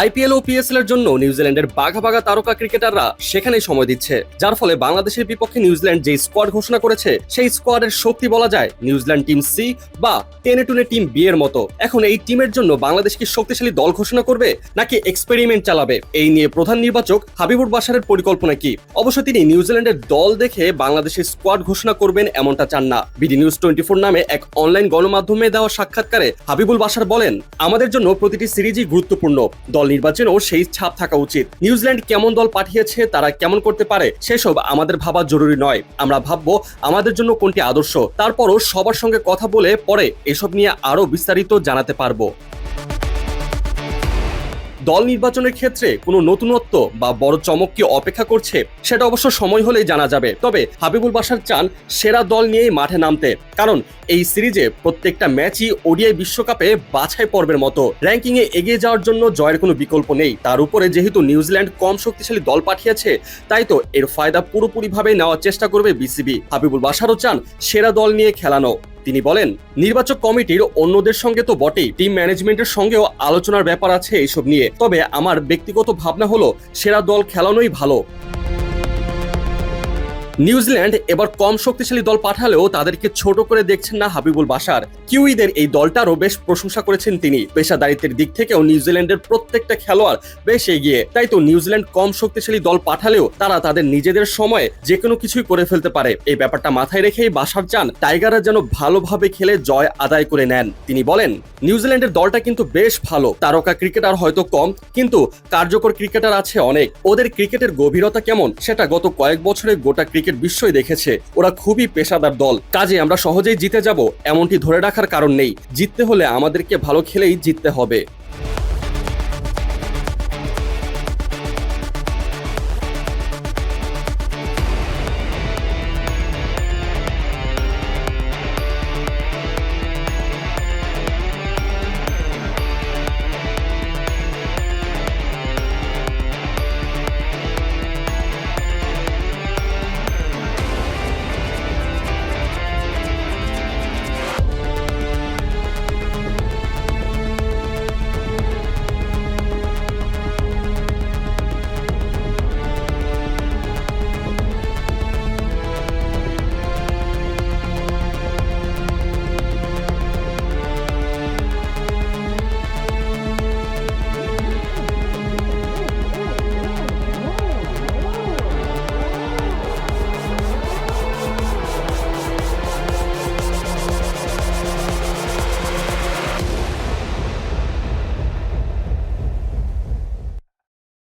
IPL ও PSL এর জন্য নিউজিল্যান্ডের বাঘা বাঘা তারকা ক্রিকেটাররা সেখানেই সময় দিচ্ছে, যার ফলে বাংলাদেশের বিপক্ষে নিউজিল্যান্ড যে স্কোয়াড ঘোষণা করেছে সেই স্কোয়াডের শক্তি বলা যায় নিউজিল্যান্ড টিম সি বা টেনে টুনে টিম বি এর মতো। এখন এই টিমের জন্য বাংলাদেশ কি শক্তিশালী দল ঘোষণা করবে নাকি এক্সপেরিমেন্ট চালাবে, এই নিয়ে প্রধান নির্বাচক হাবিবুর বাশারের পরিকল্পনা কি? অবশ্য তিনি নিউজিল্যান্ডের দল দেখে বাংলাদেশের স্কোয়াড ঘোষণা করবেন এমনটা চান না। বিডি নিউজ 24 নামে এক অনলাইন গণমাধ্যমে দেওয়া সাক্ষাৎকারে হাবিবুল বাশার বলেন, আমাদের জন্য প্রতিটি সিরিজই গুরুত্বপূর্ণ, দল নির্বাচনেও সেই ছাপ থাকা উচিত। নিউজিল্যান্ড কেমন দল পাঠিয়েছে, তারা কেমন করতে পারে সেসব আমাদের ভাবা জরুরি নয়। আমরা ভাববো আমাদের জন্য কোনটি আদর্শ, তারপরও সবার সঙ্গে কথা বলে পরে এসব নিয়ে আরো বিস্তারিত জানাতে পারবো। দল নির্বাচনের ক্ষেত্রে কোনো নতুনত্ব বা বড় চমক কি অপেক্ষা করছে সেটা অবশ্য সময় হলেই জানা যাবে। তবে হাবিবুল বাশার চান সেরা দল নিয়েই মাঠে নামতে, কারণ এই সিরিজে প্রত্যেকটা ম্যাচই ওডিআই বিশ্বকাপে বাছাই পর্বের মতো। র্যাঙ্কিং এ এগিয়ে যাওয়ার জন্য জয়ের কোনো বিকল্প নেই। তার উপরে যেহেতু নিউজিল্যান্ড কম শক্তিশালী দল পাঠিয়েছে, তাই তো এর ফায়দা পুরোপুরিভাবে নেওয়ার চেষ্টা করবে বিসিবি। হাবিবুল বাশারও চান সেরা দল নিয়ে খেলানো। তিনি বলেন, নির্বাচক কমিটির অন্যদের সঙ্গে তো বটেই, টিম ম্যানেজমেন্টের সঙ্গেও আলোচনার ব্যাপার আছে এইসব নিয়ে। তবে আমার ব্যক্তিগত ভাবনা হলো সেরা দল খেলানোই ভালো। নিউজিল্যান্ড এবার কম শক্তিশালী দল পাঠালেও তাদেরকে ছোট করে দেখছেন না হাবিবুল বাশার। কিউইদের এই দলটারও বেশ প্রশংসা করেছেন তিনি। পেশাদারিত্বের দিক থেকেও নিউজিল্যান্ডের প্রত্যেকটা খেলোয়াড় বেশ এগিয়ে। তাই তো নিউজিল্যান্ড কম শক্তিশালী দল পাঠালেও তারা তাদের নিজেদের সময়ে যে কোনো কিছুই করে ফেলতে পারে। এই ব্যাপারটা মাথায় রেখেই বাশার চান টাইগাররা যেন ভালোভাবে খেলে জয় আদায় করে নেন। তিনি বলেন, নিউজিল্যান্ডের দলটা কিন্তু বেশ ভালো, তারকা ক্রিকেটার হয়তো কম, কিন্তু কার্যকর ক্রিকেটার আছে অনেক। ওদের ক্রিকেটের গভীরতা কেমন সেটা গত কয়েক বছরে গোটা ক্রিকেট বিশ্বই দেখেছে। ওরা খুবই পেশাদার দল, কাজে আমরা সহজেই জিতে যাব এমনটি ধরে রাখার কারণ নেই। জিততে হলে আমাদেরকে ভালো খেলেই জিততে হবে।